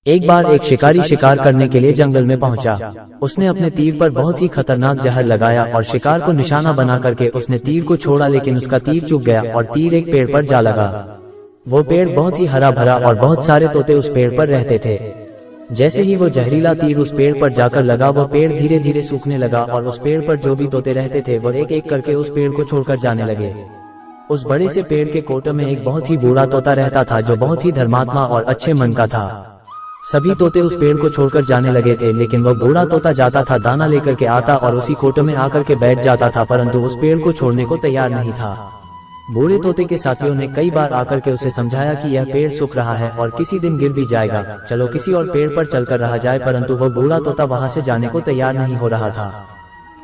एक बार एक शिकारी शिकार करने के लिए जंगल में पहुंचा। उसने अपने तीर पर बहुत ही खतरनाक जहर लगाया और शिकार को निशाना बना करके उसने तीर को छोड़ा, लेकिन उसका तीर चूक गया और तीर एक पेड़ पर जा लगा। वो पेड़ बहुत ही हरा भरा और बहुत सारे तोते उस पेड़ पर रहते थे। जैसे ही वो जहरीला तीर उस पेड़ पर जाकर लगा, वो पेड़ धीरे धीरे सूखने लगा और उस पेड़ पर जो भी तोते रहते थे वो एक एक करके उस पेड़ को छोड़कर जाने लगे। उस बड़े से पेड़ के कोटे में एक बहुत ही बूढ़ा तोता रहता था जो बहुत ही धर्मात्मा और अच्छे मन का था। सभी तोते उस पेड़ को छोड़कर जाने लगे थे, लेकिन वह बूढ़ा तोता जाता था, दाना लेकर के आता और उसी कोटे में आकर के बैठ जाता था, परंतु उस पेड़ को छोड़ने को तैयार नहीं था। बूढ़े तोते के साथियों ने कई बार आकर के उसे समझाया कि यह पेड़ सूख रहा है और किसी दिन गिर भी जाएगा, चलो किसी और पेड़ पर चलकर रहा जाए, परंतु वह बूढ़ा तोता वहां से जाने को तैयार नहीं हो रहा था।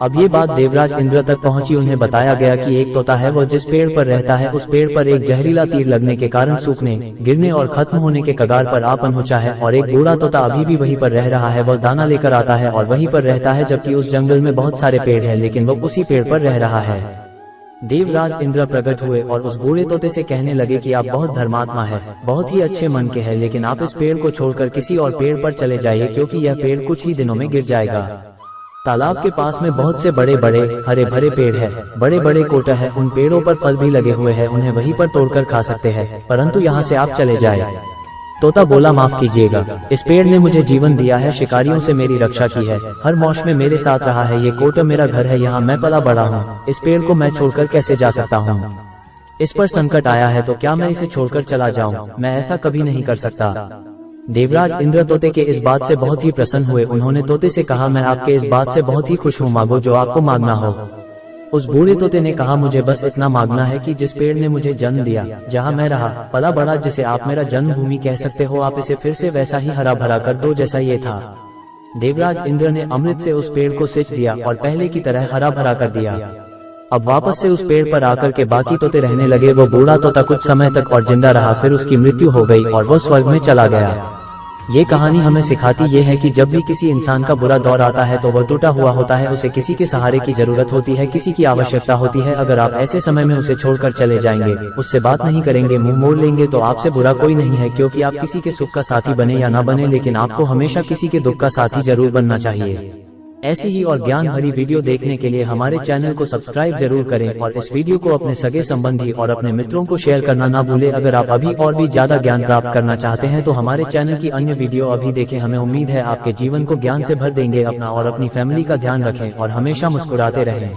अब ये बात देवराज इंद्र तक पहुंची। उन्हें बताया गया कि एक तोता है, वो जिस पेड़ पर रहता है उस पेड़ पर एक जहरीला तीर लगने के कारण सूखने, गिरने और खत्म होने के कगार पर आ पहुंचा है, और एक बूढ़ा तोता अभी भी वहीं पर रह रहा है। वह दाना लेकर आता है और वहीं पर रहता है, जबकि उस जंगल में बहुत सारे पेड़ हैं, लेकिन वो उसी पेड़ पर रह रहा है। देवराज इंद्र प्रकट हुए और उस बूढ़े तोते से कहने लगे कि आप बहुत धर्मात्मा है, बहुत ही अच्छे मन के हैं, लेकिन आप इस पेड़ को छोड़कर किसी और पेड़ पर चले जाइए, क्योंकि यह पेड़ कुछ ही दिनों में गिर जाएगा। तालाब के पास में बहुत से बड़े बड़े हरे भरे पेड़ हैं, बड़े बड़े कोटा है, उन पेड़ों पर फल भी लगे हुए हैं, उन्हें वहीं पर तोड़कर खा सकते हैं, परंतु यहाँ से आप चले जाए। तोता बोला, माफ कीजिएगा, इस पेड़ ने मुझे जीवन दिया है, शिकारियों से मेरी रक्षा की है, हर मौसम में मेरे साथ रहा है, ये कोटा मेरा घर है, यहाँ मैं पला बड़ा हूँ, इस पेड़ को मैं छोड़कर कैसे जा सकता हूँ? इस पर संकट आया है तो क्या मैं इसे छोड़कर चला जाऊँ? मैं ऐसा कभी नहीं कर सकता। देवराज इंद्र तोते के इस बात से बहुत ही प्रसन्न हुए। उन्होंने तोते से कहा, मैं आपके इस बात से बहुत ही खुश हूँ, मांगो जो आपको मांगना हो। उस बूढ़े तोते ने कहा, मुझे बस इतना मांगना है कि जिस पेड़ ने मुझे जन्म दिया, जहाँ मैं रहा पला बड़ा, जिसे आप मेरा जन्मभूमि कह सकते हो, आप इसे फिर से वैसा ही हरा भरा कर दो जैसा ये था। देवराज इंद्र ने अमृत से उस पेड़ को सिंच दिया और पहले की तरह हरा भरा कर दिया। अब वापस से उस पेड़ पर आकर के बाकी तोते रहने लगे। वो बूढ़ा तोता कुछ समय तक और जिंदा रहा, फिर उसकी मृत्यु हो गई और वह स्वर्ग में चला गया। ये कहानी हमें सिखाती ये है कि जब भी किसी इंसान का बुरा दौर आता है तो वह टूटा हुआ होता है, उसे किसी के सहारे की जरूरत होती है, किसी की आवश्यकता होती है। अगर आप ऐसे समय में उसे छोड़कर चले जाएंगे, उससे बात नहीं करेंगे, मुंह मोड़ लेंगे, तो आपसे बुरा कोई नहीं है, क्योंकि आप किसी के सुख का साथी बने या ना बने, लेकिन आपको हमेशा किसी के दुख का साथी जरूर बनना चाहिए। ऐसी ही और ज्ञान भरी वीडियो देखने के लिए हमारे चैनल को सब्सक्राइब जरूर करें और इस वीडियो को अपने सगे संबंधी और अपने मित्रों को शेयर करना ना भूलें। अगर आप अभी और भी ज्यादा ज्ञान प्राप्त करना चाहते हैं तो हमारे चैनल की अन्य वीडियो अभी देखें। हमें उम्मीद है आपके जीवन को ज्ञान से भर देंगे। अपना और अपनी फैमिली का ध्यान रखें और हमेशा मुस्कुराते रहें।